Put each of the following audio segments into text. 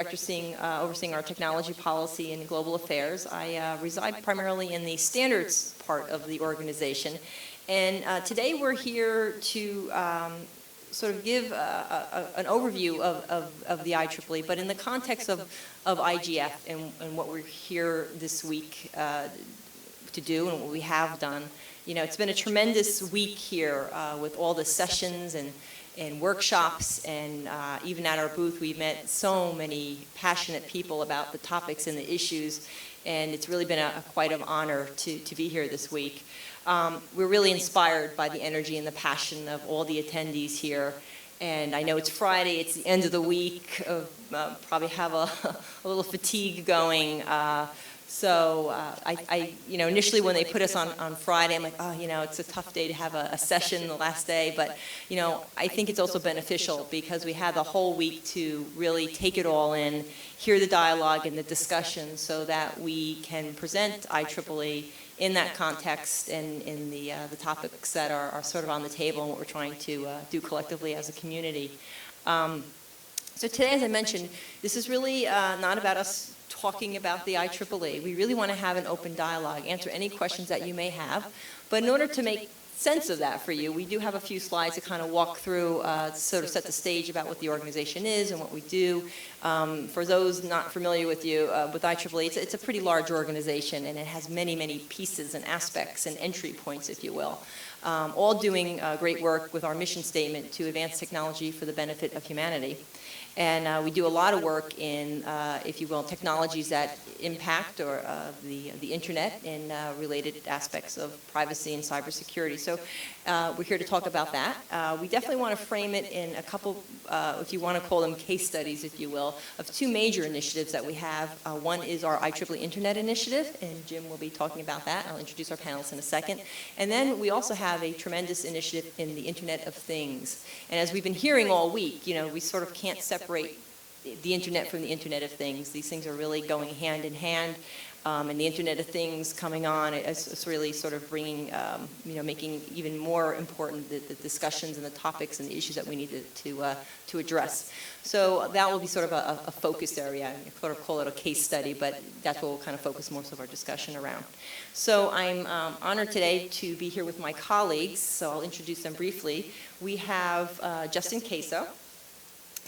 overseeing our technology policy and global affairs. I reside primarily in the standards part of the organization. And today we're here to sort of give an overview of the IEEE, but in the context of IGF and what we're here this week to do and what we have done. You know, it's been a tremendous week here with all the sessions and workshops, and even at our booth we've met so many passionate people about the topics and the issues, and it's really been quite an honor to be here this week. We're really inspired by the energy and the passion of all the attendees here, and I know it's Friday, it's the end of the week, probably have a little fatigue going. So you know, initially when they put us on Friday, I'm like, oh, you know, it's a tough day to have a session the last day. But, you know, I think it's also beneficial because we had the whole week to really take it all in, hear the dialogue and the discussion so that we can present IEEE in that context and in the topics that are sort of on the table and what we're trying to do collectively as a community. So today, as I mentioned, this is really not about us talking about the IEEE. We really want to have an open dialogue, answer any questions that you may have. But in order to make sense of that for you, we do have a few slides to kind of walk through, sort of set the stage about what the organization is and what we do. For those not familiar with IEEE, it's a pretty large organization, and it has many, many pieces and aspects and entry points, if you will. All doing great work with our mission statement to advance technology for the benefit of humanity. And we do a lot of work in, if you will, technologies that impact or the internet and related aspects of privacy and cybersecurity. So we're here to talk about that. We definitely want to frame it in a couple, if you want to call them case studies, if you will, of two major initiatives that we have. One is our IEEE Internet Initiative, and Jim will be talking about that. I'll introduce our panelists in a second. And then we also have a tremendous initiative in the Internet of Things. And as we've been hearing all week, you know, we sort of can't separate the internet from the Internet of Things. These things are really going hand in hand, and the Internet of Things coming on, it's really sort of bringing, you know, making even more important the discussions and the topics and the issues that we need to address. So that will be sort of a focus area. I sort of call it a case study, but that's what we'll kind of focus most of our discussion around. So I'm honored today to be here with my colleagues, so I'll introduce them briefly. We have Justin Queso,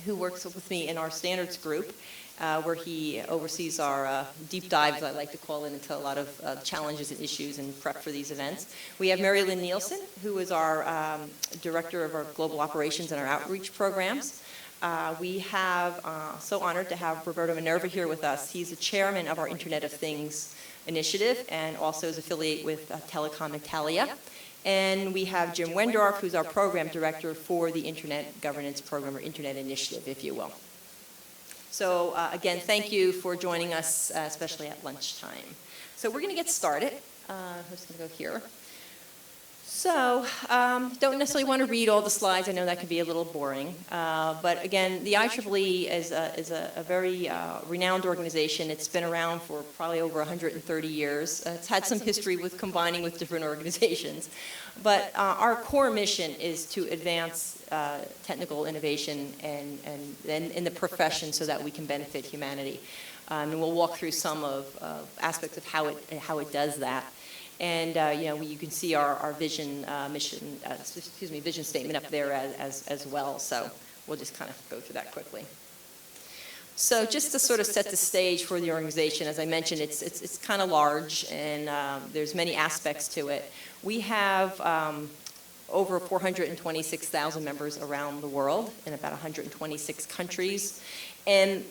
who works with me in our standards group, where he oversees our deep dives, I like to call it, into a lot of challenges and issues and prep for these events. We have Mary Lynn Nielsen, who is our director of our global operations and our outreach programs. We have, so honored to have Roberto Minerva here with us. He's the chairman of our Internet of Things initiative and also is affiliated with Telecom Italia. And we have Jim Wendorf, who's our program director for the Internet Governance Program, or Internet Initiative, if you will. So again, thank you for joining us, especially at lunchtime. So we're going to get started. I'm just going to go here. So, don't necessarily want to read all the slides. I know that can be a little boring. But again, the IEEE is a very renowned organization. It's been around for probably over 130 years. It's had some history with combining with different organizations. But our core mission is to advance technical innovation and in the profession so that we can benefit humanity. And we'll walk through some of aspects of how it does that. And you know, you can see our vision vision statement up there as well. So we'll just kind of go through that quickly. So just to sort of set the stage for the organization, as I mentioned, it's kind of large, and there's many aspects to it. We have over 426,000 members around the world in about 126 countries. And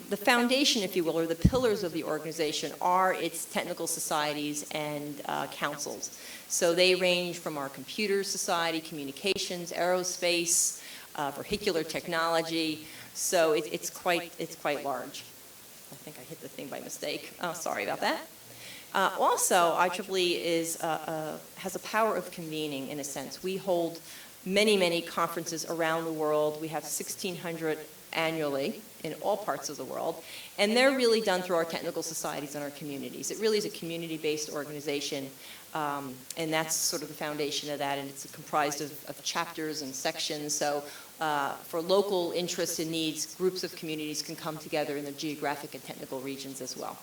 the foundation, if you will, or the pillars of the organization are its technical societies and councils. So they range from our computer society, communications, aerospace, vehicular technology. So it's quite large. I think I hit the thing by mistake. Oh, sorry about that. Also, IEEE has a power of convening, in a sense. We hold many, many conferences around the world. We have 1,600 annually in all parts of the world, and they're really done through our technical societies and our communities. It really is a community-based organization, and that's sort of the foundation of that, and it's comprised of chapters and sections. So for local interests and needs, groups of communities can come together in their geographic and technical regions as well.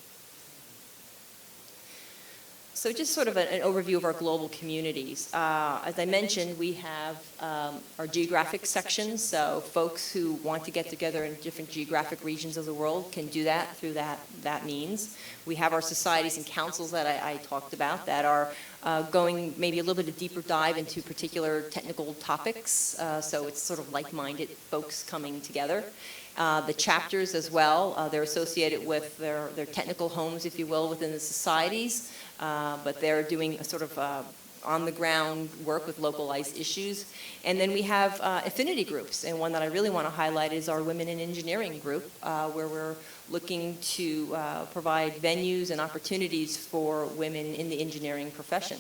So just sort of an overview of our global communities. As I mentioned, we have our geographic sections, so folks who want to get together in different geographic regions of the world can do that through that means. We have our societies and councils that I talked about that are going maybe a little bit of deeper dive into particular technical topics, so it's sort of like-minded folks coming together. The chapters as well, they're associated with their technical homes, if you will, within the societies, but they're doing a sort of on-the-ground work with localized issues. And then we have affinity groups, and one that I really want to highlight is our Women in Engineering group, where we're looking to provide venues and opportunities for women in the engineering profession.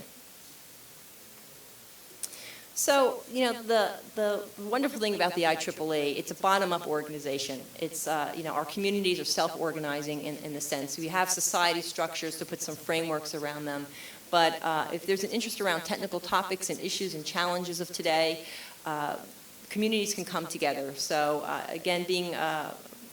So, you know, the wonderful thing about the IEEE, it's a bottom-up organization. It's, you know, our communities are self-organizing in the sense. We have society structures to put some frameworks around them. But if there's an interest around technical topics and issues and challenges of today, communities can come together. So, again, being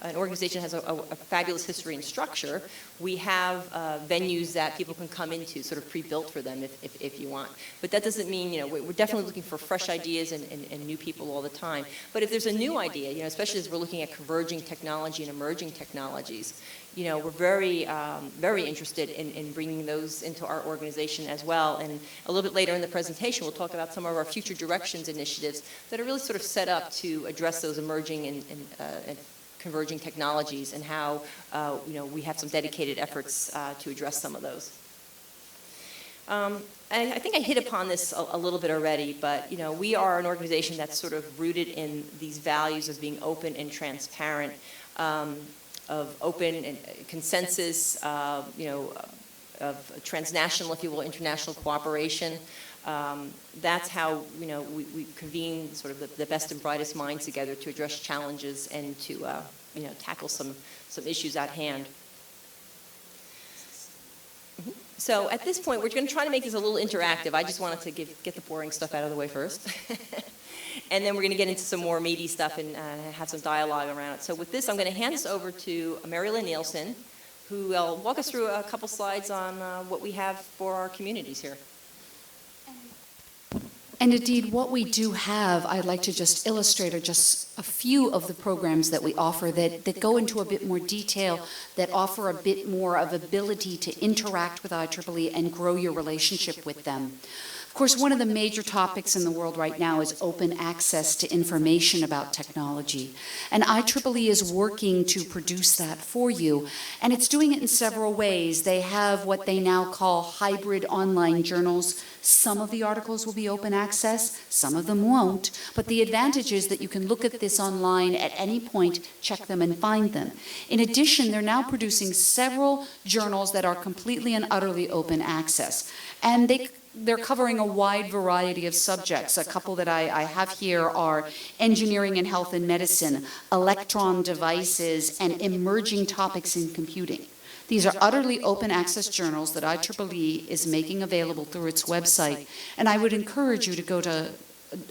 an organization has a fabulous history and structure, we have venues that people can come into, sort of pre-built for them if you want. But that doesn't mean, you know, we're definitely looking for fresh ideas and new people all the time. But if there's a new idea, you know, especially as we're looking at converging technology and emerging technologies, you know, we're very, very interested in bringing those into our organization as well. And a little bit later in the presentation, we'll talk about some of our future directions initiatives that are really sort of set up to address those emerging and converging technologies and how, you know, we have some dedicated efforts to address some of those. And I think I hit upon this a little bit already, but, you know, we are an organization that's sort of rooted in these values of being open and transparent, of open and consensus, you know, of transnational, if you will, international cooperation. That's how, you know, we convene sort of the best and brightest minds together to address challenges and to, you know, tackle some issues at hand. So at this point, we're going to try to make this a little interactive. I just wanted to get the boring stuff out of the way first. And then we're going to get into some more meaty stuff and have some dialogue around it. So with this, I'm going to hand this over to Marilyn Nielsen, who will walk us through a couple slides on what we have for our communities here. And indeed, what we do have, I'd like to just illustrate are just a few of the programs that we offer that go into a bit more detail, that offer a bit more of ability to interact with IEEE and grow your relationship with them. Of course, one of the major topics in the world right now is open access to information about technology. And IEEE is working to produce that for you. And it's doing it in several ways. They have what they now call hybrid online journals. Some of the articles will be open access, some of them won't. But the advantage is that you can look at this online at any point, check them and find them. In addition, they're now producing several journals that are completely and utterly open access. And they're covering a wide variety of subjects. A couple that I have here are engineering and health and medicine, electron devices, and emerging topics in computing. These are utterly open access journals that IEEE is making available through its website. And I would encourage you to go to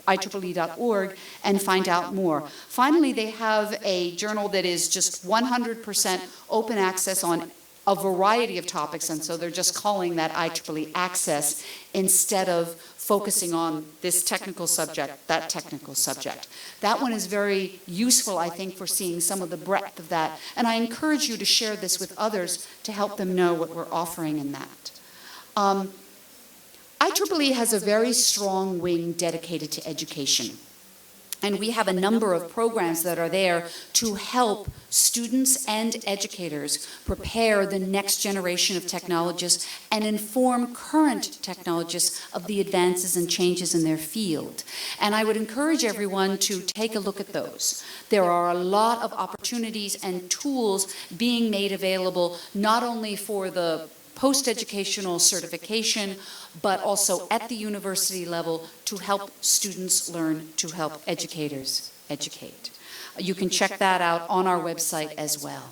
IEEE.org and find out more. Finally, they have a journal that is just 100% open access on a variety of topics, and so they're just calling that IEEE Access instead of focusing on this technical subject, that technical subject. That one is very useful, I think, for seeing some of the breadth of that, and I encourage you to share this with others to help them know what we're offering in that. IEEE has a very strong wing dedicated to education. And we have a number of programs that are there to help students and educators prepare the next generation of technologists and inform current technologists of the advances and changes in their field. And I would encourage everyone to take a look at those. There are a lot of opportunities and tools being made available, not only for the post-educational certification, but also at the university level to help students learn, to help educators educate. You can check that out on our website as well.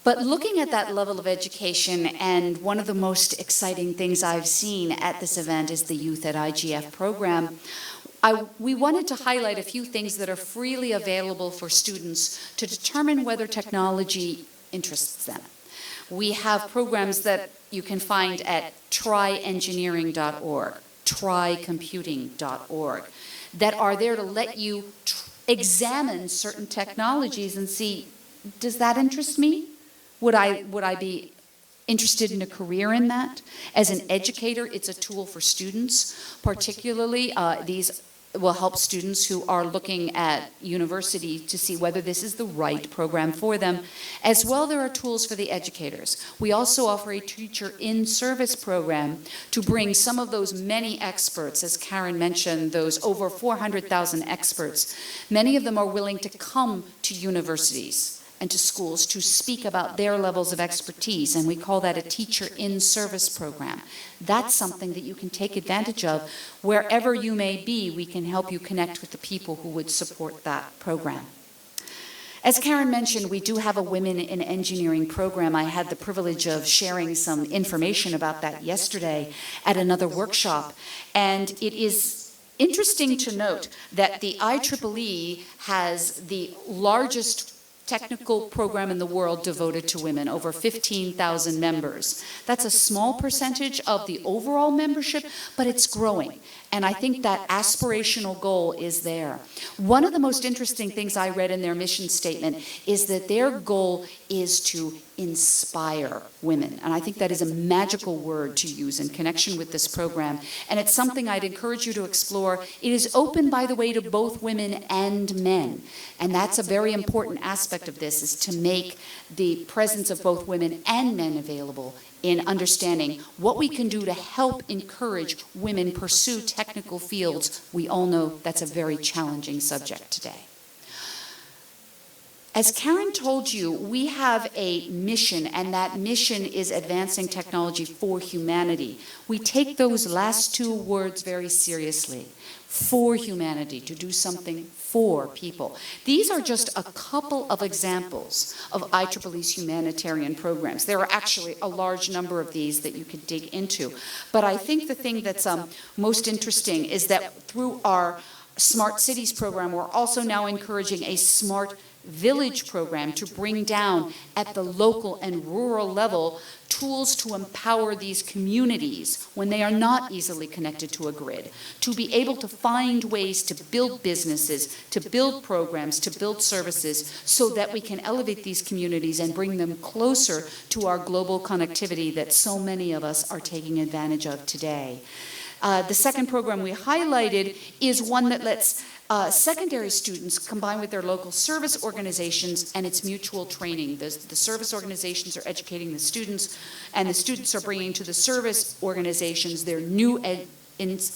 But looking at that level of education, and one of the most exciting things I've seen at this event is the Youth at IGF program. we wanted to highlight a few things that are freely available for students to determine whether technology interests them. We have programs that you can find at tryengineering.org, trycomputing.org, that are there to let you examine certain technologies and see, does that interest me? Would I be interested in a career in that? As an educator, it's a tool for students, particularly these will help students who are looking at university to see whether this is the right program for them. As well, there are tools for the educators. We also offer a teacher in service program to bring some of those many experts, as Karen mentioned, those over 400,000 experts. Many of them are willing to come to universities and to schools to speak about their levels of expertise, and we call that a teacher in service program. That's something that you can take advantage of. Wherever you may be, we can help you connect with the people who would support that program. As Karen mentioned, we do have a Women in Engineering program. I had the privilege of sharing some information about that yesterday at another workshop, and it is interesting to note that the IEEE has the largest technical program in the world devoted to women, over 15,000 members. That's a small percentage of the overall membership, but it's growing. And I think that aspirational goal is there. One of the most interesting things I read in their mission statement is that their goal is to inspire women. And I think that is a magical word to use in connection with this program. And it's something I'd encourage you to explore. It is open, by the way, to both women and men. And that's a very important aspect of this, is to make the presence of both women and men available in understanding what we can do to help encourage women pursue technical fields. We all know that's a very challenging subject today. As Karen told you, we have a mission, and that mission is advancing technology for humanity. We take those last two words very seriously. For humanity, to do something for people. These are just a couple of examples of IEEE's humanitarian programs. There are actually a large number of these that you could dig into. But I think the thing that's most interesting is that through our Smart Cities program, we're also now encouraging a Smart Village program to bring down at the local and rural level tools to empower these communities when they are not easily connected to a grid, to be able to find ways to build businesses, to build programs, to build services, so that we can elevate these communities and bring them closer to our global connectivity that so many of us are taking advantage of today. The second program we highlighted is one that lets secondary students combine with their local service organizations, and it's mutual training. The service organizations are educating the students, and the students are bringing to the service organizations their new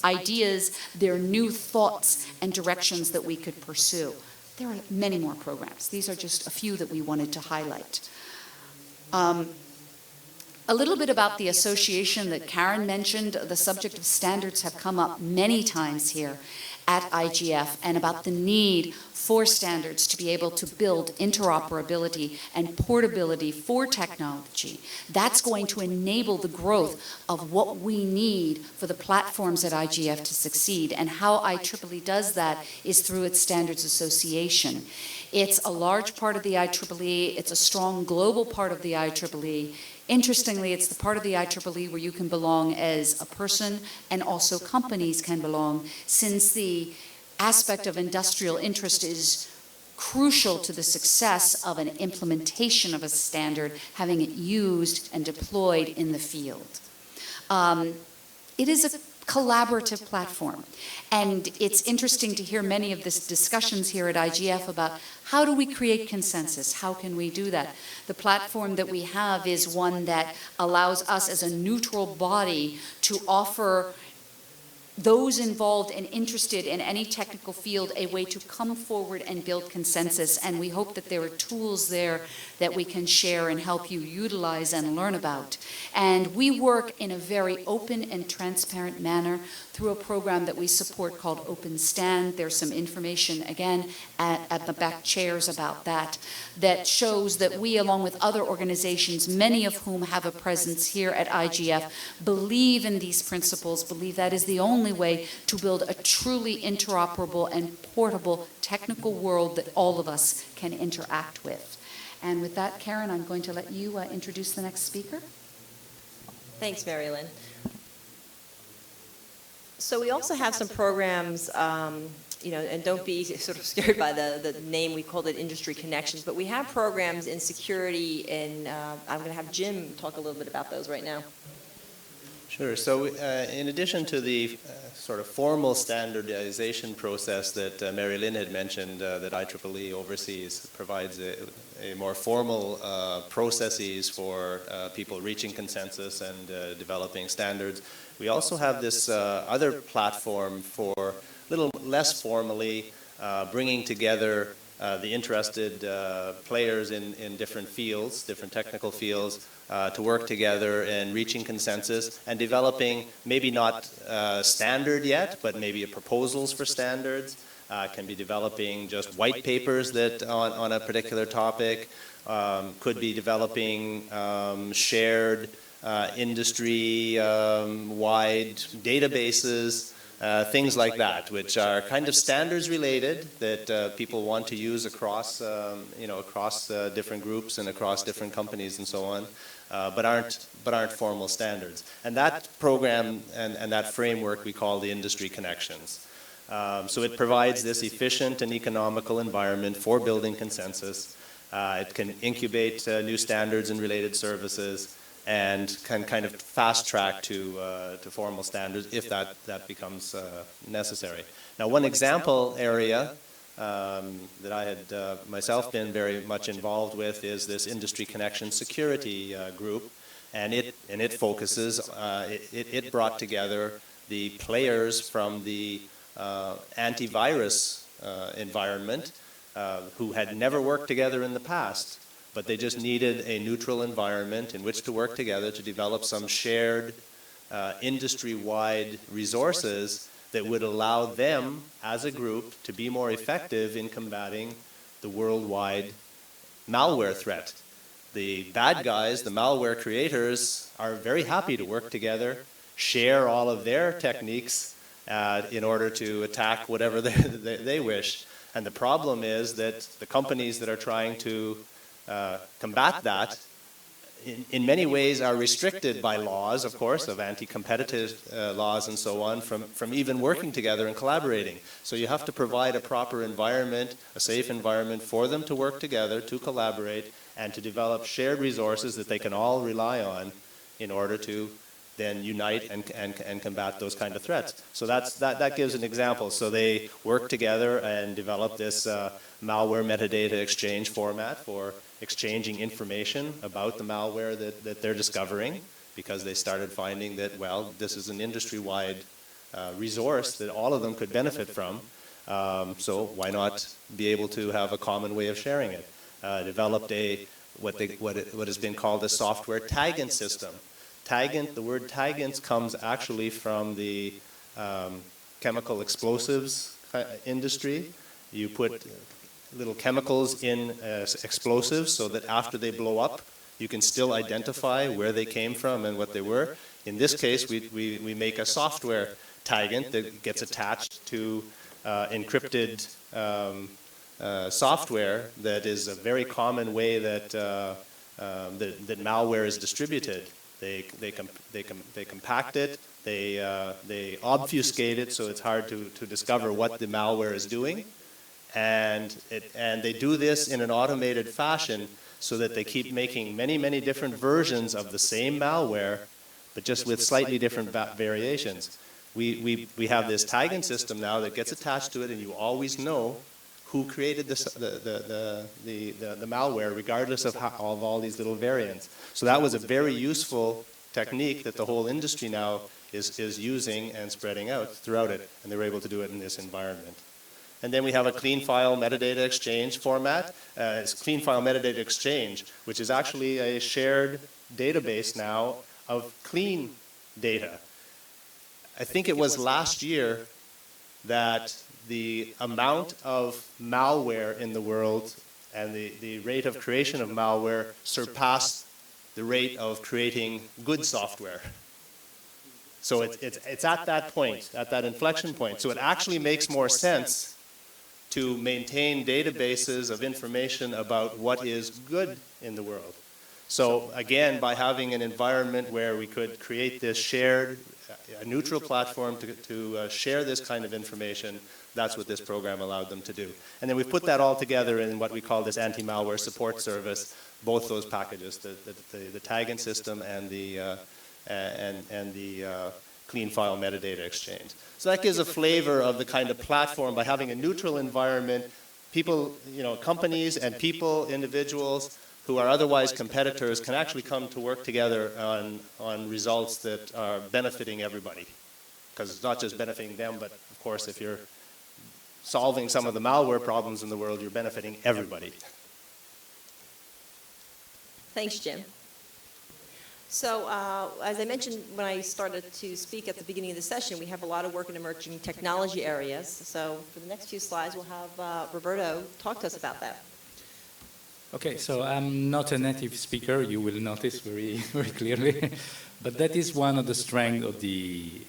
ideas, their new thoughts and directions that we could pursue. There are many more programs. These are just a few that we wanted to highlight. A little bit about the association that Karen mentioned. The subject of standards have come up many times here at IGF, and about the need for standards to be able to build interoperability and portability for technology. That's going to enable the growth of what we need for the platforms at IGF to succeed. And how IEEE does that is through its Standards Association. It's a large part of the IEEE. It's a strong global part of the IEEE. Interestingly, it's the part of the IEEE where you can belong as a person, and also companies can belong, since the aspect of industrial interest is crucial to the success of an implementation of a standard, having it used and deployed in the field. It is a collaborative platform, and it's interesting to hear many of the discussions here at IGF about how do we create consensus, how can we do that. The platform that we have is one that allows us as a neutral body to offer those involved and interested in any technical field a way to come forward and build consensus, and we hope that there are tools there that we can share and help you utilize and learn about. And we work in a very open and transparent manner through a program that we support called Open Stand. There's some information, again, at the back chairs about that, that shows that we, along with other organizations, many of whom have a presence here at IGF, believe in these principles, believe that is the only only way to build a truly interoperable and portable technical world that all of us can interact with. And with that, Karen, I'm going to let you introduce the next speaker. Thanks, Mary Lynn. So we also have some programs, and don't be sort of scared by the name, we called it Industry Connections, but we have programs in security, and I'm going to have Jim talk a little bit about those right now. Sure. So in addition to the sort of formal standardization process that Mary Lynn had mentioned that IEEE oversees, provides a more formal processes for people reaching consensus and developing standards. We also have this other platform for a little less formally bringing together the interested players in different fields, different technical fields, to work together and reaching consensus and developing maybe not standard yet, but maybe proposals for standards. Can be developing just white papers that on a particular topic, could be developing shared industry-wide databases, things like that, which are kind of standards related that people want to use across, across different groups and across different companies and so on, but aren't formal standards. And that program and that framework we call the Industry Connections. So it provides this efficient and economical environment for building consensus. It can incubate new standards and related services, and can kind of fast track to formal standards if that becomes necessary. Now, one example area that I had myself been very much involved with is this Industry Connection Security group, and it focuses. It brought together the players from the antivirus environment who had never worked together in the past, but they just needed a neutral environment in which to work together to develop some shared industry-wide resources that would allow them as a group to be more effective in combating the worldwide malware threat. The bad guys, the malware creators, are very happy to work together, share all of their techniques in order to attack whatever they wish. And the problem is that the companies that are trying to combat that, in many ways, are restricted by laws, of course, of anti-competitive laws and so on, from even working together and collaborating. So you have to provide a proper environment, a safe environment for them to work together, to collaborate, and to develop shared resources that they can all rely on in order to then unite and combat those kind of threats. So that gives an example. So they work together and develop this malware metadata exchange format for exchanging information about the malware that they're discovering, because they started finding that, well, this is an industry-wide resource that all of them could benefit from. So why not be able to have a common way of sharing it? Developed what has been called a software taggant system. The word taggants comes actually from the chemical explosives industry. You put little chemicals in explosives so that after they blow up, you can still identify where they came from and what they were. In this case, we make a software taggant that gets attached to encrypted software that is a very common way that malware is distributed. They compact it, they obfuscate it so it's hard to discover what the malware is doing, and they do this in an automated fashion so that they keep making many different versions of the same malware, but just with slightly different variations. We have this tagging system now that gets attached to it, and you always know who created this, the malware, regardless of all these little variants. So that was a very useful technique that the whole industry now is using and spreading out throughout it, and they were able to do it in this environment. And then we have a clean file metadata exchange format. It's clean file metadata exchange, which is actually a shared database now of clean data. I think it was last year that the amount of malware in the world and the rate of creation of malware surpassed the rate of creating good software. So it's at that point, at that inflection point. So it actually makes more sense to maintain databases of information about what is good in the world. So again, by having an environment where we could create this shared, a neutral platform to share this kind of information, that's what this program allowed them to do. And then we put that all together in what we call this anti-malware support service, both those packages, the tagging system and the clean file metadata exchange. So that gives a flavor of the kind of platform by having a neutral environment. People, companies and people, individuals who are otherwise competitors can actually come to work together on results that are benefiting everybody. Because it's not just benefiting them, but of course if you're solving some of the malware problems in the world, you're benefiting everybody. Thanks, Jim. So, as I mentioned when I started to speak at the beginning of the session, we have a lot of work in emerging technology areas. So, for the next few slides, we'll have Roberto talk to us about that. Okay, so I'm not a native speaker, you will notice very, very clearly, but that is one of the strengths of the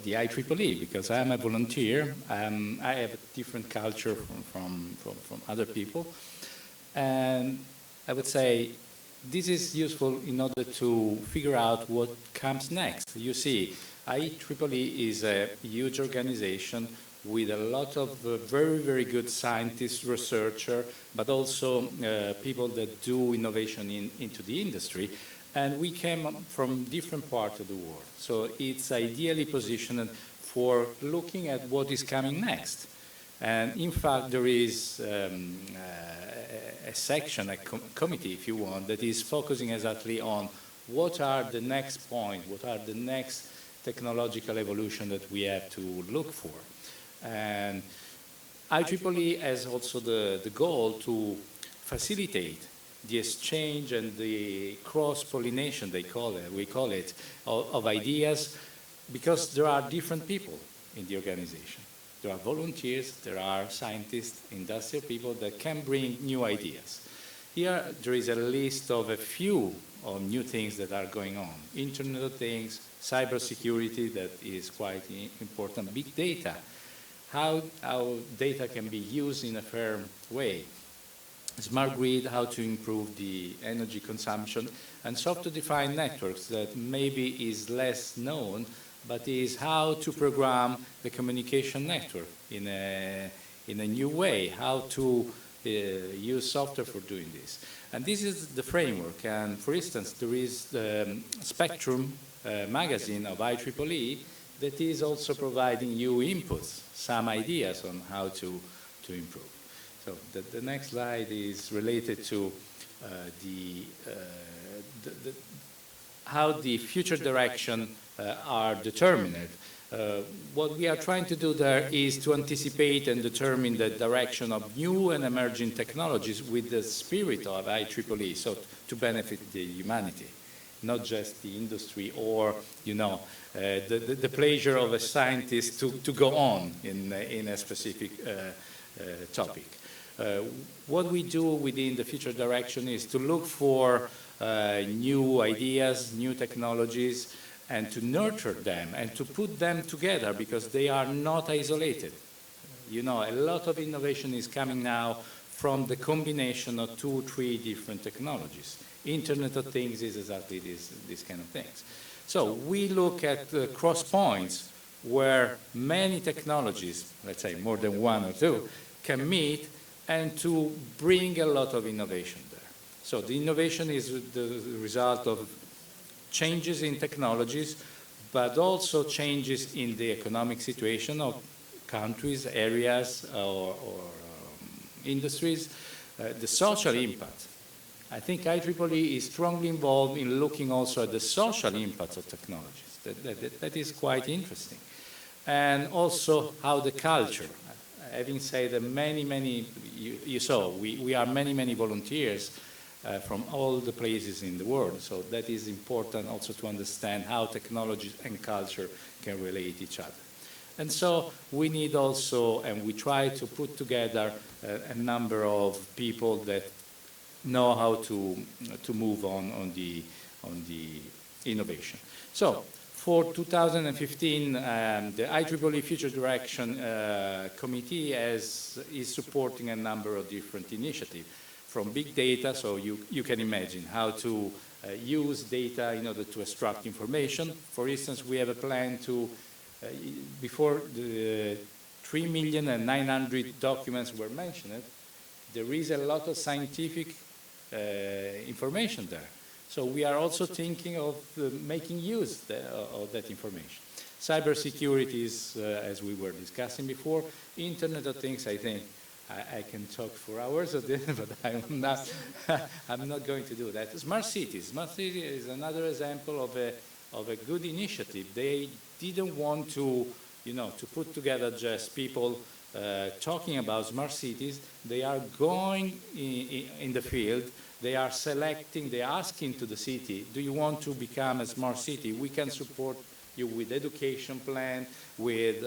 IEEE, because I'm a volunteer, I have a different culture from other people, and I would say this is useful in order to figure out what comes next. You see, IEEE is a huge organization with a lot of very, very good scientists, researchers, but also people that do innovation into the industry. And we came from different parts of the world. So it's ideally positioned for looking at what is coming next. And in fact, there is a section, a committee, if you want, that is focusing exactly on what are the next point, what are the next technological evolution that we have to look for. And IEEE has also the goal to facilitate the exchange and the cross-pollination, we call it, of ideas, because there are different people in the organization. There are volunteers, there are scientists, industrial people that can bring new ideas. Here there is a list of a few of new things that are going on. Internet of Things, cybersecurity, that is quite important, big data, how data can be used in a fair way, smart grid, how to improve the energy consumption, and software-defined networks that maybe is less known, but is how to program the communication network in a new way, how to use software for doing this. And this is the framework. And for instance, there is the Spectrum magazine of IEEE that is also providing you inputs, some ideas on how to improve. So the next slide is related to how the future direction are determined. What we are trying to do there is to anticipate and determine the direction of new and emerging technologies with the spirit of IEEE, so to benefit the humanity, not just the industry or, the pleasure of a scientist to go on in a specific topic. What we do within the future direction is to look for new ideas, new technologies, and to nurture them and to put them together because they are not isolated. A lot of innovation is coming now from the combination of 2 or 3 different technologies. Internet of Things is exactly these kind of things. So we look at cross points where many technologies, let's say more than 1 or 2, can meet and to bring a lot of innovation there. So the innovation is the result of changes in technologies, but also changes in the economic situation of countries, areas, or industries, the social impact. I think IEEE is strongly involved in looking also at the social impacts of technologies. That is quite interesting. And also how the culture, having said that many, you saw, we are many volunteers from all the places in the world. So that is important also to understand how technology and culture can relate each other. And so we need also, and we try to put together a number of people that know how to move on the innovation. So For 2015, the IEEE Future Direction Committee is supporting a number of different initiatives, from big data, so you can imagine how to use data in order to extract information. For instance, we have a plan to, before the 3,900,000 documents were mentioned, there is a lot of scientific information there. So we are also thinking of making use of that information. Cybersecurity is, as we were discussing before, Internet of Things, I think. I can talk for hours of this, but I'm not going to do that. Smart cities. Smart city is another example of a good initiative. They didn't want to, to put together just people talking about smart cities. They are going in the field. They are selecting, they are asking to the city, do you want to become a smart city? We can support you with education plan, with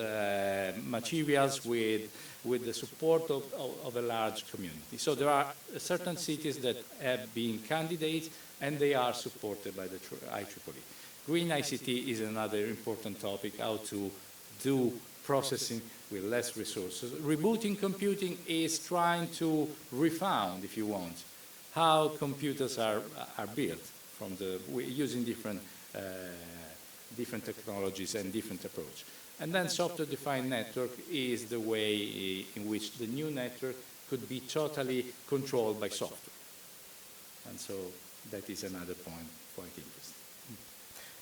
materials, with the support of a large community. So there are certain cities that have been candidates, and they are supported by the IEEE. Green ICT is another important topic, how to do processing with less resources. Rebooting computing is trying to refound, if you want, how computers are built from using different technologies and different approach. And then software-defined network is the way in which the new network could be totally controlled by software. And so that is another point quite interesting.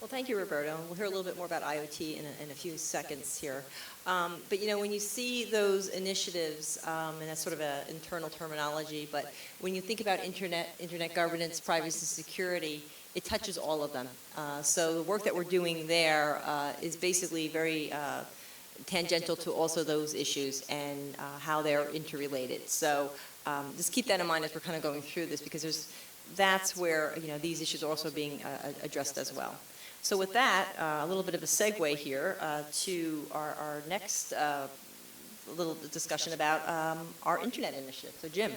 Well, thank you, Roberto. We'll hear a little bit more about IoT in a few seconds here. But when you see those initiatives, and that's sort of an internal terminology, but when you think about internet governance, privacy, security, it touches all of them. So the work that we're doing there is basically very tangential to also those issues and how they're interrelated. So just keep that in mind as we're kind of going through this, because that's where these issues are also being addressed as well. So with that, a little bit of a segue here to our next little discussion about our internet initiative. So Jim.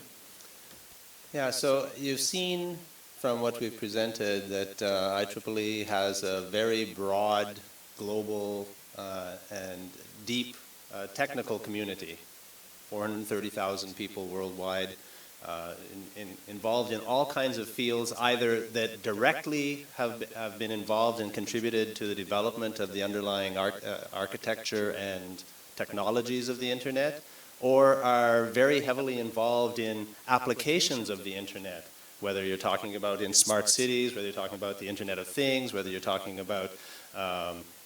Yeah, so you've seen from what we've presented that IEEE has a very broad, global, and deep technical community, 430,000 people worldwide, involved in all kinds of fields, either that directly have been involved and contributed to the development of the underlying architecture and technologies of the Internet, or are very heavily involved in applications of the Internet, whether you're talking about in smart cities, whether you're talking about the Internet of Things, whether you're talking about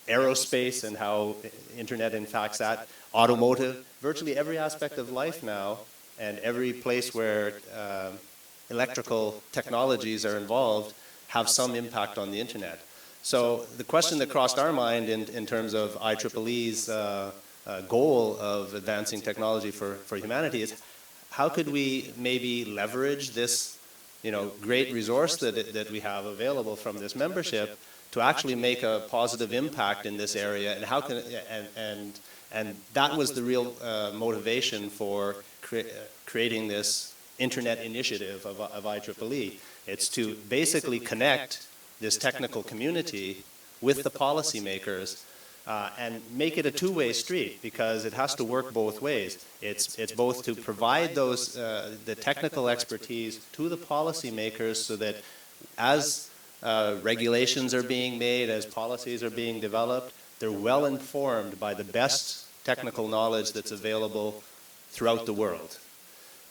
aerospace and how Internet impacts that, automotive, virtually every aspect of life now, and every place where electrical technologies are involved have some impact on the Internet. So the question that crossed our mind in terms of IEEE's goal of advancing technology for humanity is, how could we maybe leverage this great resource that we have available from this membership to actually make a positive impact in this area, and how can and that was the real motivation for creating this Internet initiative of IEEE. It's to basically connect this technical community with the policymakers and make it a two-way street, because it has to work both ways. It's both to provide those the technical expertise to the policymakers so that as regulations are being made, as policies are being developed, they're well informed by the best technical knowledge that's available throughout the world.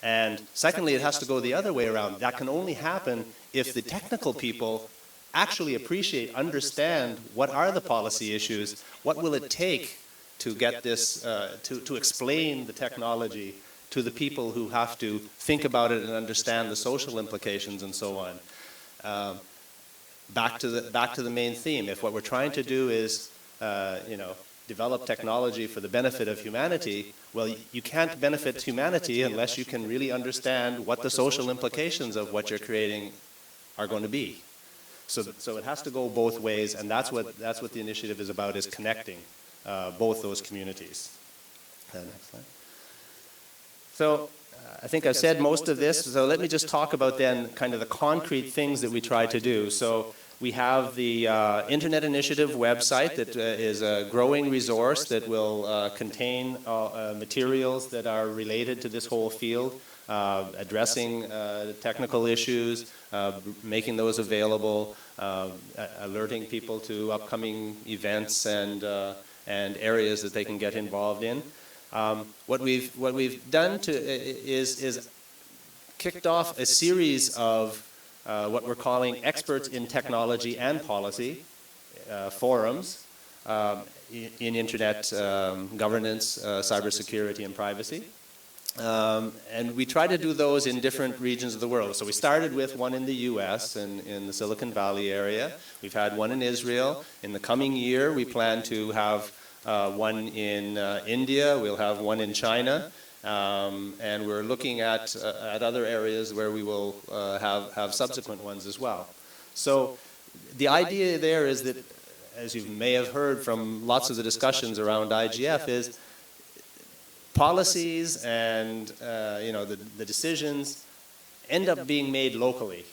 And secondly, it has to go the other way around. That can only happen if the technical people actually appreciate, understand what are the policy issues, what will it take to get this, to explain the technology to the people who have to think about it and understand the social implications and so on. Back to the main theme. If what we're trying to do is, develop technology for the benefit of humanity, well, you can't benefit humanity unless you can really understand what the social implications of what you're creating are going to be. So it has to go both ways, and that's what the initiative is about, is connecting both those communities. Next slide. So I think I've said most of this, so let me just talk about then kind of the concrete things that we try to do. So We have the Internet Initiative website that is a growing resource that will contain materials that are related to this whole field, addressing technical issues, making those available, alerting people to upcoming events and areas that they can get involved in. What we've done is kicked off a series of what we're calling experts in technology and policy forums in internet governance, cybersecurity, and privacy. And we try to do those in different regions of the world. So we started with one in the US and in the Silicon Valley area. We've had one in Israel. In the coming year, we plan to have one in India. We'll have one in China. And we're looking at other areas where we will have subsequent ones as well. So the idea there is that, as you may have heard from lots of the discussions around IGF, is policies and the decisions end up being made locally.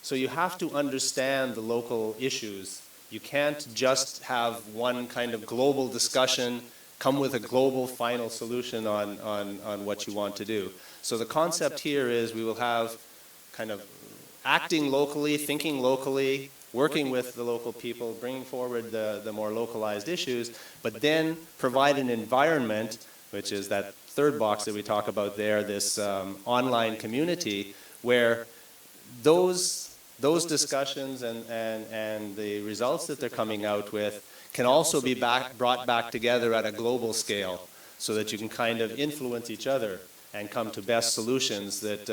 So you have to understand the local issues. You can't just have one kind of global discussion come with a global final solution on what you want to do. So the concept here is we will have kind of acting locally, thinking locally, working with the local people, bringing forward the more localized issues, but then provide an environment, which is that third box that we talk about there, this online community, where those discussions and the results that they're coming out with can also be brought back together at a global scale so that you can kind of influence each other and come to best solutions that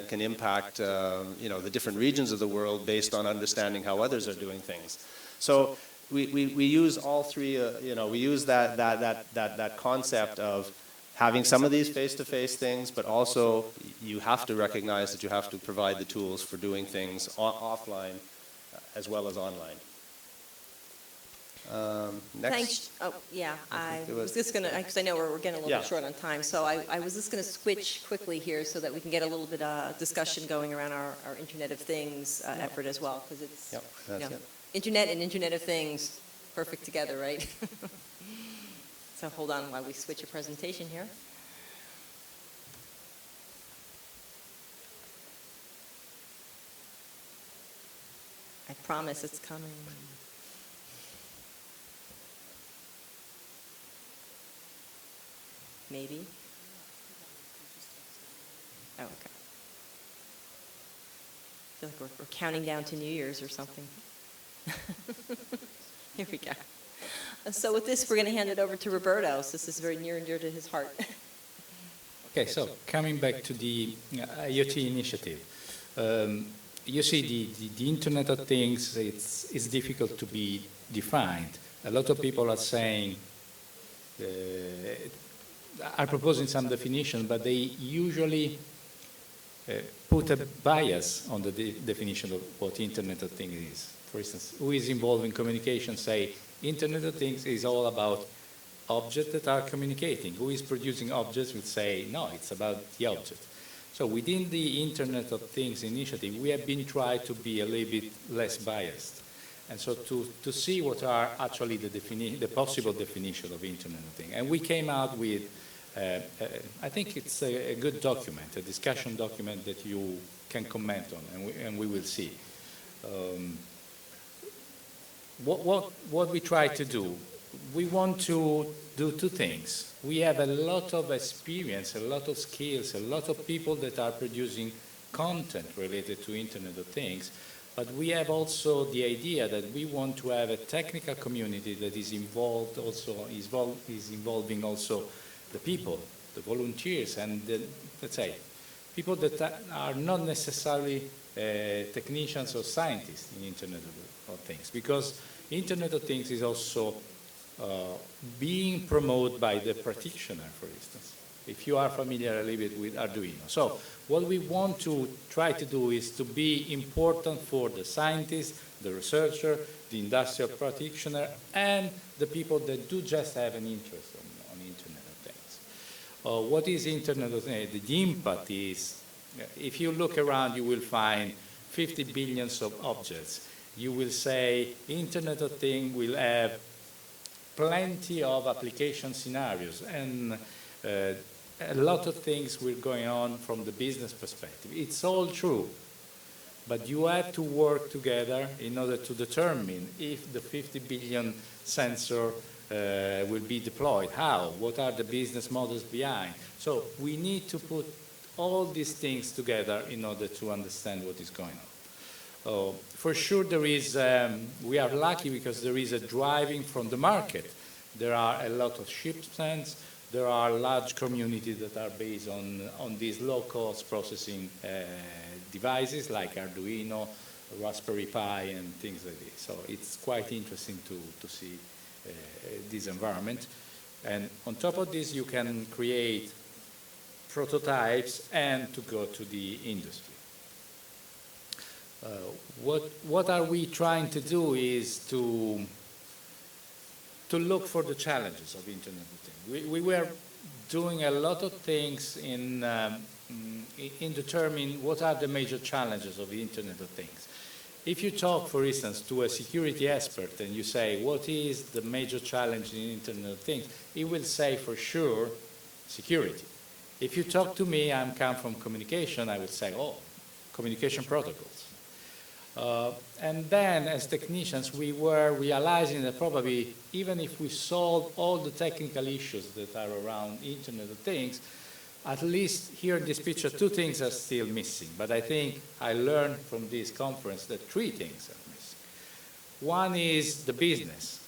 can impact the different regions of the world based on understanding how others are doing things. So we use all three, we use that concept of having some of these face-to-face things, but also you have to recognize that you have to provide the tools for doing things offline as well as online. Next. Thanks. Oh, yeah. I was just going to, because I know we're getting a little bit short on time, so I was just going to switch quickly here so that we can get a little bit of discussion going around our Internet of Things effort as well, because it's Internet and Internet of Things perfect together, right? So hold on while we switch a presentation here. I promise it's coming. Maybe? Oh, okay. I feel like we're counting down to New Year's or something. Here we go. So with this, we're going to hand it over to Roberto. So this is very near and dear to his heart. Okay, so coming back to the IoT initiative. You see, the Internet of Things, it's difficult to be defined. A lot of people are saying, are proposing some definition, but they usually put a bias on the definition of what Internet of Things is. For instance, who is involved in communication say, Internet of Things is all about objects that are communicating. Who is producing objects would say, no, it's about the object. So within the Internet of Things initiative, we have been trying to be a little bit less biased. And so to see what are actually the possible definition of Internet of Things. And we came out with, I think it's a good document, a discussion document that you can comment on, and we will see. What we try to do, we want to do two things. We have a lot of experience, a lot of skills, a lot of people that are producing content related to Internet of Things, but we have also the idea that we want to have a technical community that is involved also, is involving also the people, the volunteers, and let's say, people that are not necessarily technicians or scientists in Internet of Things, because Internet of Things is also being promoted by the practitioner, for instance. If you are familiar a little bit with Arduino. So what we want to try to do is to be important for the scientist, the researcher, the industrial practitioner, and the people that do just have an interest on Internet of Things. What is Internet of Things? The impact is, if you look around, you will find 50 billion of objects. you will say Internet of Things will have plenty of application scenarios, and a lot of things were going on from the business perspective. It's all true, but you have to work together in order to determine if the 50 billion sensor will be deployed, how, what are the business models behind. So we need to put all these things together in order to understand what is going on. For sure there is, we are lucky because there is a driving from the market. There are a lot of shipments, there are large communities that are based on these low-cost processing devices like Arduino, Raspberry Pi, and things like this. So it's quite interesting to see this environment. And on top of this, you can create prototypes and to go to the industry. What are we trying to do is to look for the challenges of Internet of Things. We were doing a lot of things in determining what are the major challenges of the Internet of Things. If you talk, for instance, to a security expert and you say, what is the major challenge in Internet of Things, he will say for sure, security. If you talk to me, I come from communication, I would say, oh, communication protocols. And then, as technicians, we were realizing that probably even if we solve all the technical issues that are around Internet of Things, at least here in this picture, two things are still missing. But I think I learned from this conference that three things are missing. One is the business.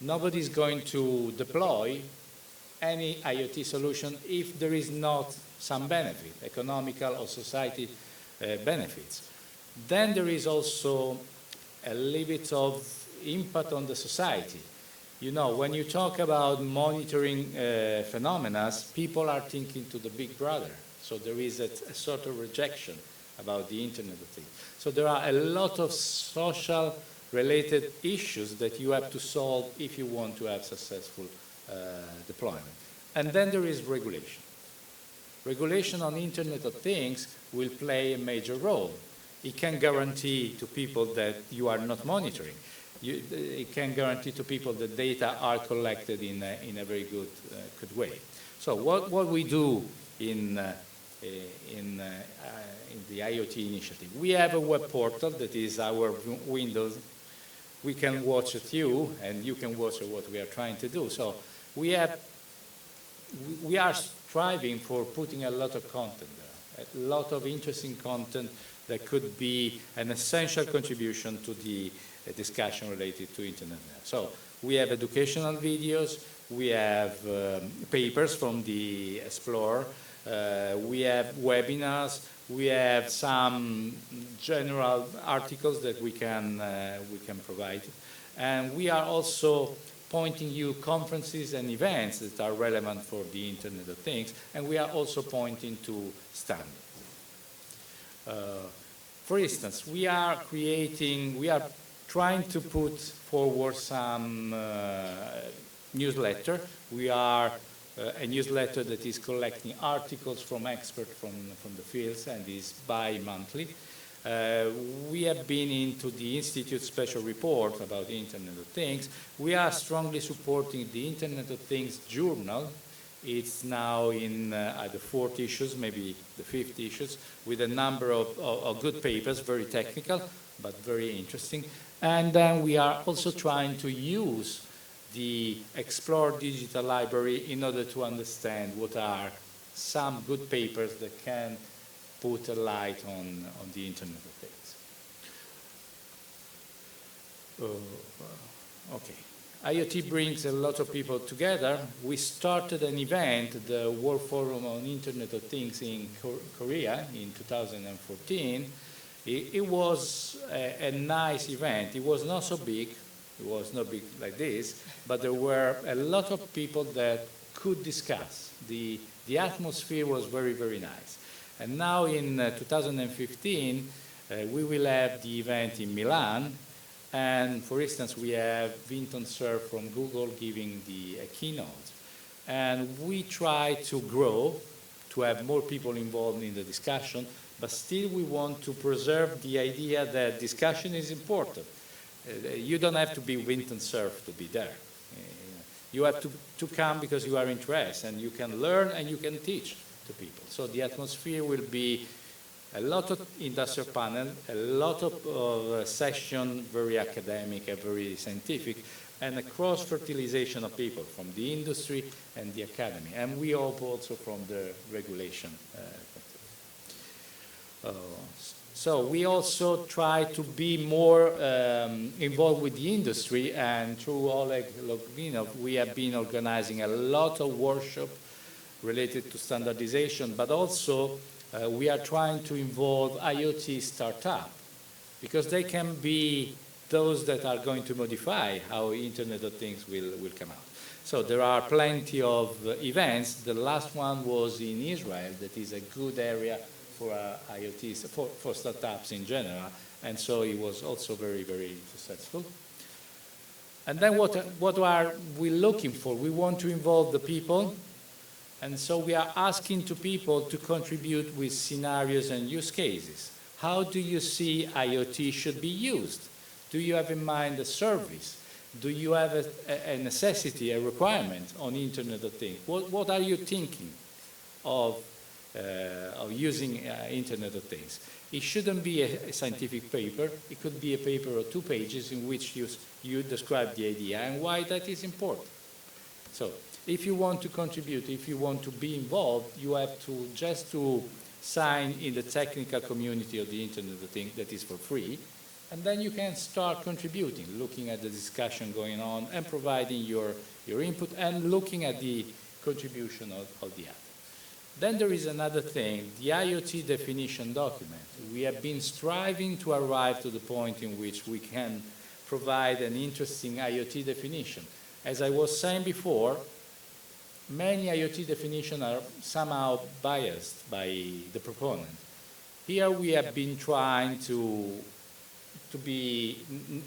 Nobody's going to deploy any IoT solution if there is not some benefit, economical or society benefits. Then there is also a little bit of impact on the society. You know, when you talk about monitoring phenomena, people are thinking to the big brother. So there is a sort of rejection about the Internet of Things. So there are a lot of social related issues that you have to solve if you want to have successful deployment. And then there is regulation. Regulation on Internet of Things will play a major role. It can guarantee to people that you are not monitoring. It can guarantee to people that data are collected in a very good way. So what we do in the IoT initiative, we have a web portal that is our Windows. We can watch it you, and you can watch what we are trying to do. So we are striving for putting a lot of content there, a lot of interesting content that could be an essential contribution to the discussion related to Internet. So we have educational videos, we have papers from the Explorer, we have webinars, we have some general articles that we can provide, and we are also pointing you conferences and events that are relevant for the Internet of Things, and we are also pointing to standards. For instance, we are trying to put forward some newsletter. We are a newsletter that is collecting articles from experts from the fields and is bi-monthly. We have been into the Institute special report about the Internet of Things. We are strongly supporting the Internet of Things journal. It's now in either 4th issues, maybe the 5th issues, with a number of good papers, very technical, but very interesting. And then we are also trying to use the Explore Digital Library in order to understand what are some good papers that can put a light on the Internet of Things. Okay. IoT brings a lot of people together. We started an event, the World Forum on Internet of Things in Korea in 2014. It was a nice event. It was not so big. It was not big like this, but there were a lot of people that could discuss. The atmosphere was very, very nice. And now in 2015, we will have the event in Milan. And for instance, we have Vinton Cerf from Google giving the keynote. And we try to grow, to have more people involved in the discussion, but still we want to preserve the idea that discussion is important. You don't have to be wind and surf to be there. You have to come because you are interested, and you can learn and you can teach to people. So the atmosphere will be a lot of industrial panel, a lot of session, very academic and very scientific, and a cross-fertilization of people from the industry and the academy. And we hope also from the regulation. So we also try to be more involved with the industry, and through Oleg Logvinov, we have been organizing a lot of workshops related to standardization, but also we are trying to involve IoT startups, because they can be those that are going to modify how Internet of Things will come out. So there are plenty of events. The last one was in Israel, that is a good area for IoTs, for startups in general, and so it was also very, very successful. And then what are we looking for? We want to involve the people, and so we are asking to people to contribute with scenarios and use cases. How do you see IoT should be used? Do you have in mind a service? Do you have a necessity, a requirement on Internet of Things? What are you thinking of using Internet of Things? It shouldn't be a scientific paper. It could be a paper of 2 pages in which you describe the idea and why that is important. So if you want to contribute, if you want to be involved, you have to just to sign in the technical community of the Internet of Things that is for free, and then you can start contributing, looking at the discussion going on and providing your input and looking at the contribution of the other. Then there is another thing, the IoT definition document. We have been striving to arrive to the point in which we can provide an interesting IoT definition. As I was saying before, many IoT definitions are somehow biased by the proponent. Here we have been trying to be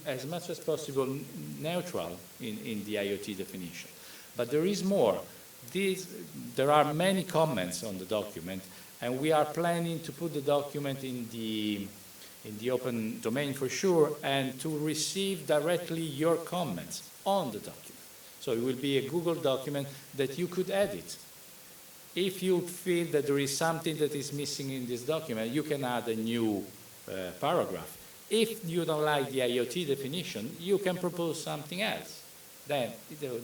as much as possible neutral in the IoT definition. But there is more. There are many comments on the document, and we are planning to put the document in the open domain for sure, and to receive directly your comments on the document. So it will be a Google document that you could edit. If you feel that there is something that is missing in this document, you can add a new paragraph. If you don't like the IoT definition, you can propose something else. Then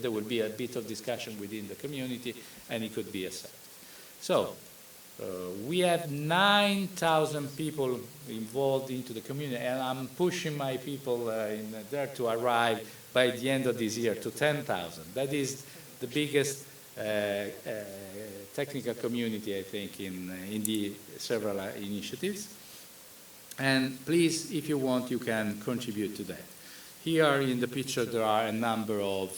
there will be a bit of discussion within the community, and it could be accepted. So we have 9,000 people involved into the community, and I'm pushing my people in there to arrive by the end of this year to 10,000. That is the biggest technical community, I think, in the several initiatives. And please, if you want, you can contribute to that. Here in the picture, there are a number of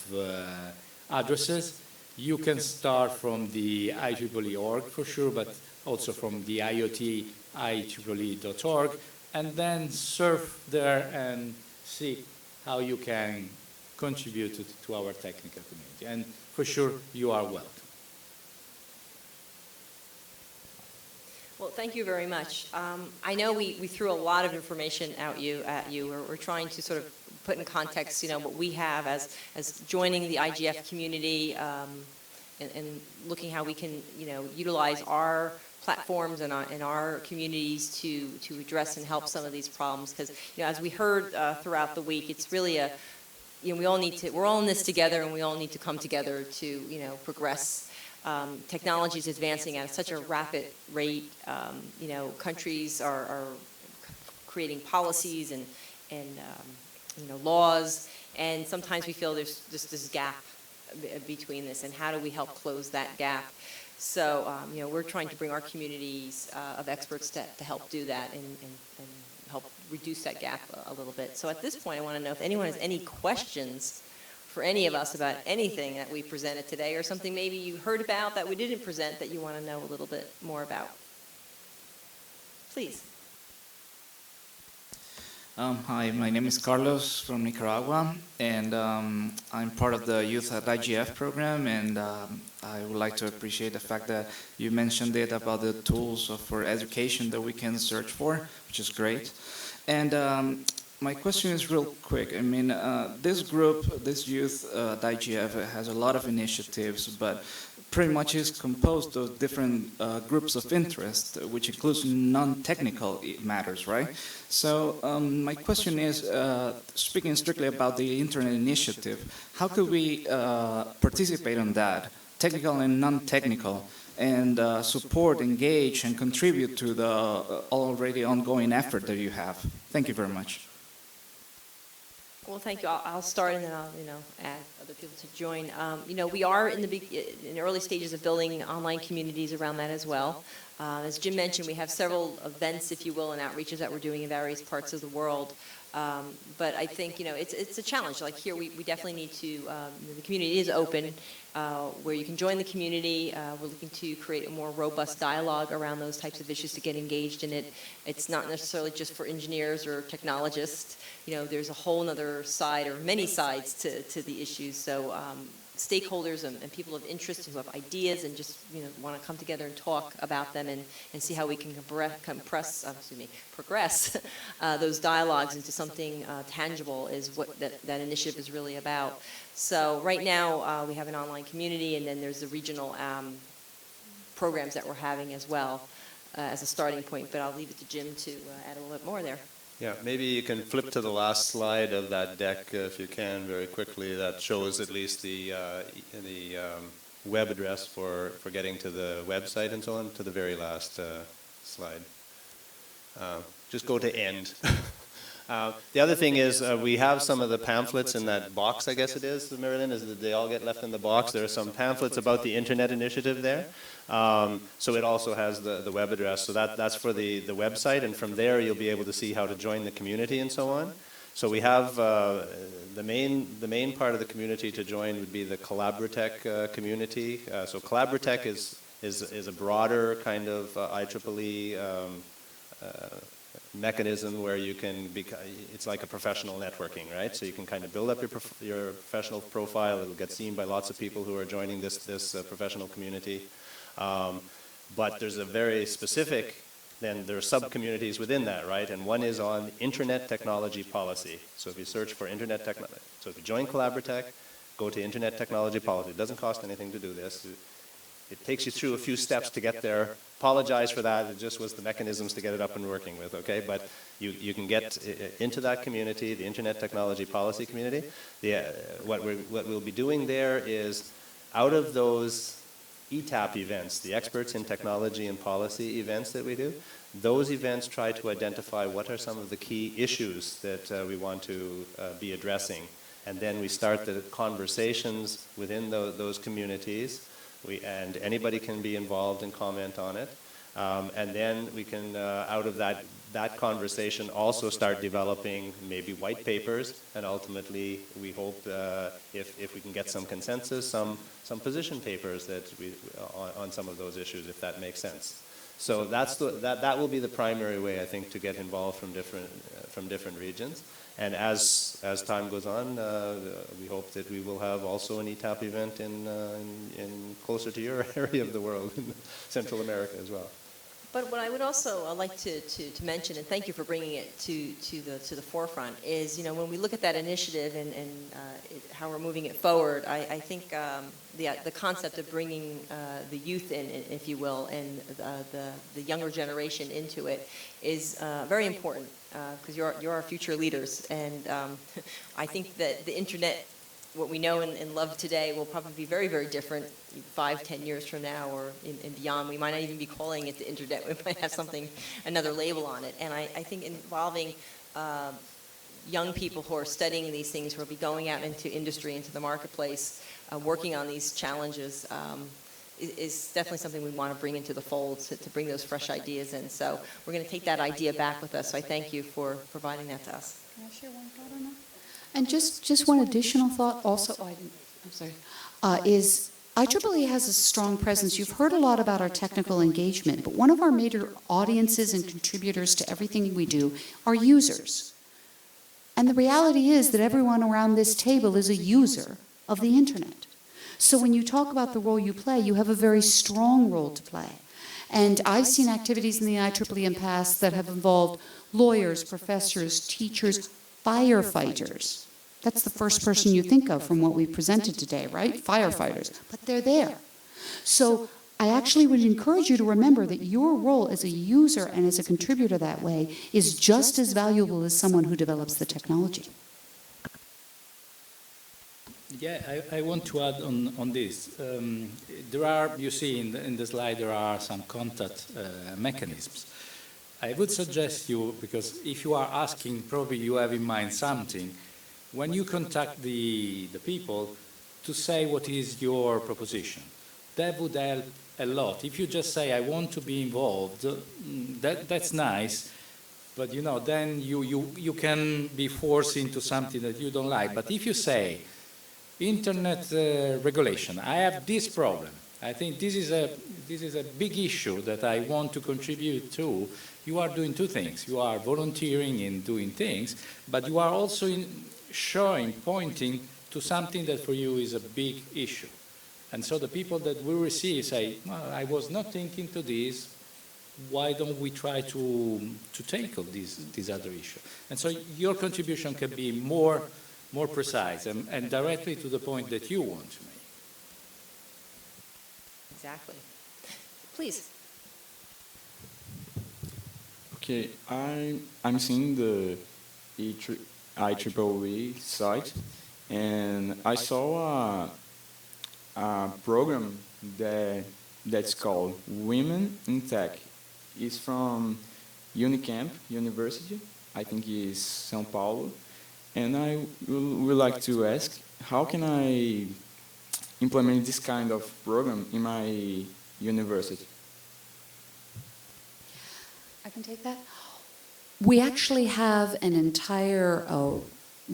addresses. You can start from the IEEE.org for sure, but also from the IoT, IEEE.org, and then surf there and see how you can contribute to our technical community. And for sure, you are welcome. Well, thank you very much. I know we threw a lot of information at you. We're trying to sort of put in context, what we have as joining the IGF community and looking how we can, utilize our platforms and our communities to address and help some of these problems. Because, as we heard throughout the week, it's really we're all in this together, and we all need to come together to, progress. Technology is advancing at such a rapid rate. Countries are creating policies and laws, and sometimes we feel there's just this gap between this, and how do we help close that gap? So, we're trying to bring our communities of experts to help do that and help reduce that gap a little bit. So at this point, I want to know if anyone has any questions for any of us about anything that we presented today, or something maybe you heard about that we didn't present that you want to know a little bit more about. Please. Hi, my name is Carlos from Nicaragua, and I'm part of the Youth at IGF program, and I would like to appreciate the fact that you mentioned it about the tools for education that we can search for, which is great. And My question is real quick. I mean, this group, this youth at IGF has a lot of initiatives, but pretty much is composed of different groups of interest, which includes non-technical matters, right? So my question is, speaking strictly about the Internet Initiative, how could we participate in that, technical and non-technical, and support, engage, and contribute to the already ongoing effort that you have? Thank you very much. Well, thank you. I'll start and then I'll, add other people to join. We are in the early stages of building online communities around that as well. As Jim mentioned, we have several events, if you will, and outreaches that we're doing in various parts of the world. But I think, it's a challenge. Like here, we definitely need to, the community is open, where you can join the community. We're looking to create a more robust dialogue around those types of issues to get engaged in it. It's not necessarily just for engineers or technologists. There's a whole other side or many sides to the issues. So stakeholders and people of interest who have ideas and just want to come together and talk about them and see how we can progress those dialogues into something tangible is what that initiative is really about. So right now we have an online community, and then there's the regional programs that we're having as well as a starting point. But I'll leave it to Jim to add a little bit more there. Yeah, maybe you can flip to the last slide of that deck if you can very quickly. That shows at least the web address for getting to the website and so on, to the very last slide. Just go to end. The other thing is we have some of the pamphlets in that box, I guess it is, Marilyn, is that they all get left in the box. There are some pamphlets about the Internet Initiative there. So it also has the web address. So that's for the website, and from there you'll be able to see how to join the community and so on. So we have the main part of the community to join would be the Collabratech community. So Collabratech is a broader kind of IEEE mechanism where you can it's like a professional networking, right? So you can kind of build up your professional profile. It'll get seen by lots of people who are joining this professional community. But there's a very specific, then there are sub-communities within that, right? And one is on Internet Technology Policy. So if you search for Internet Technology, so if you join Collabratech, go to Internet Technology Policy. It doesn't cost anything to do this. It takes you through a few steps to get there. Apologize for that. It just was the mechanisms to get it up and working with, okay? But you can get into that community, the Internet Technology Policy community. What we'll be doing there is, out of those ETAP events, the Experts in Technology and Policy events that we do, those events try to identify what are some of the key issues that we want to be addressing. And then we start the conversations within those communities. And anybody can be involved and comment on it. And then we can, out of that conversation, also start developing maybe white papers, and ultimately we hope if we can get some consensus, some position papers that on some of those issues, if that makes sense. So that will be the primary way, I think, to get involved from different regions. And as time goes on, we hope that we will have also an ETAP event in closer to your area of the world, in Central America as well. But what I would also like to mention, and thank you for bringing it to the forefront, is when we look at that initiative and how we're moving it forward, I think the concept of bringing the youth in, if you will, and the younger generation into it is very important, because you're our future leaders, and I think that the internet, what we know and love today, will probably be very, very different 5-10 years from now or and beyond. We might not even be calling it the internet. We might have another label on it. And I think involving young people who are studying these things, who will be going out into industry, into the marketplace, working on these challenges, is definitely something we want to bring into the fold, to bring those fresh ideas in. So we're going to take that idea back with us. So I thank you for providing that to us. Can I share one thought on that? And just one additional thought also, I'm sorry, is IEEE has a strong presence. You've heard a lot about our technical engagement, but one of our major audiences and contributors to everything we do are users. And the reality is that everyone around this table is a user of the internet. So when you talk about the role you play, you have a very strong role to play. And I've seen activities in the IEEE in past that have involved lawyers, professors, teachers, firefighters. That's the first person you think of from what we presented today, right? Firefighters. But they're there. So I actually would encourage you to remember that your role as a user and as a contributor that way is just as valuable as someone who develops the technology. Yeah, I want to add on this. There are, you see in the slide, there are some contact mechanisms. I would suggest you, because if you are asking, probably you have in mind something, when you contact the people, to say what is your proposition. That would help a lot. If you just say, I want to be involved, that's nice, but you know, then you can be forced into something that you don't like. But if you say, internet regulation, I have this problem, I think this is a big issue that I want to contribute to, you are doing two things. You are volunteering in doing things, but you are also pointing to something that for you is a big issue. And so the people that we receive say, well, I was not thinking to this, why don't we try to tackle this other issue? And so your contribution can be more precise and directly to the point that you want to make. Exactly. Please. Okay, I'm seeing the IEEE site, and I saw a program that's called Women in Tech. It's from Unicamp University, I think it's São Paulo, and I would like to ask, how can I implement this kind of program in my university? I can take that. We actually have an entire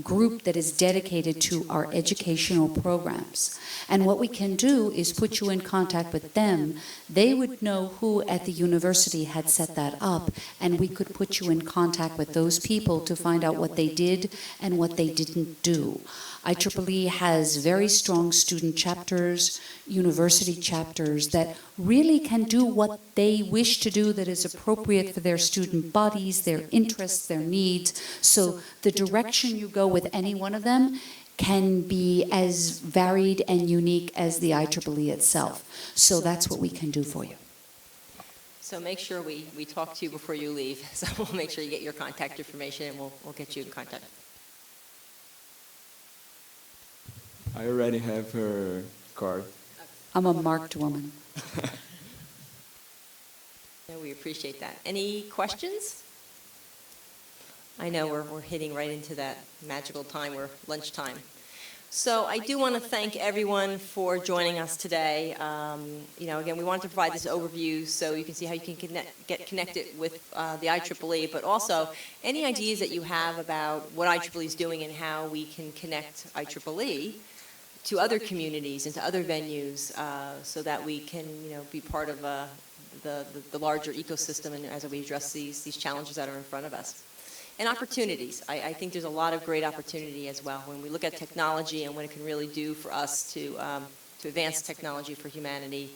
group that is dedicated to our educational programs. And what we can do is put you in contact with them. They would know who at the university had set that up, and we could put you in contact with those people to find out what they did and what they didn't do. IEEE has very strong student chapters, university chapters that really can do what they wish to do that is appropriate for their student bodies, their interests, their needs. So the direction you go with any one of them can be as varied and unique as the IEEE itself. So that's what we can do for you. So make sure we talk to you before you leave. So we'll make sure you get your contact information and we'll get you in contact. I already have her card. I'm a marked woman. No, we appreciate that. Any questions? I know we're hitting right into that magical time, we're lunchtime. So I do want to thank everyone for joining us today. Again, we wanted to provide this overview so you can see how you can get connected with the IEEE, but also any ideas that you have about what IEEE is doing and how we can connect IEEE to other communities and to other venues so that we can, be part of the larger ecosystem and as we address these challenges that are in front of us. And opportunities. I think there's a lot of great opportunity as well when we look at technology and what it can really do for us to advance technology for humanity,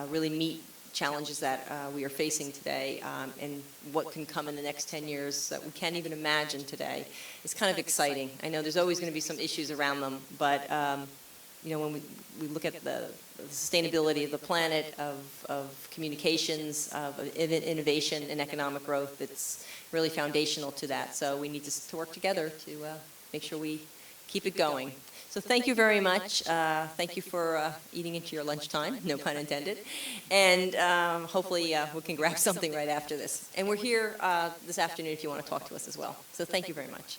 really meet challenges that we are facing today, and what can come in the next 10 years that we can't even imagine today. It's kind of exciting. I know there's always going to be some issues around them, but when we look at the sustainability of the planet, of communications, of innovation and economic growth, it's really foundational to that. So we need to work together to make sure we keep it going. So thank you very much. Thank you for eating into your lunchtime, no pun intended. And hopefully we can grab something right after this. And we're here this afternoon if you want to talk to us as well. So thank you very much.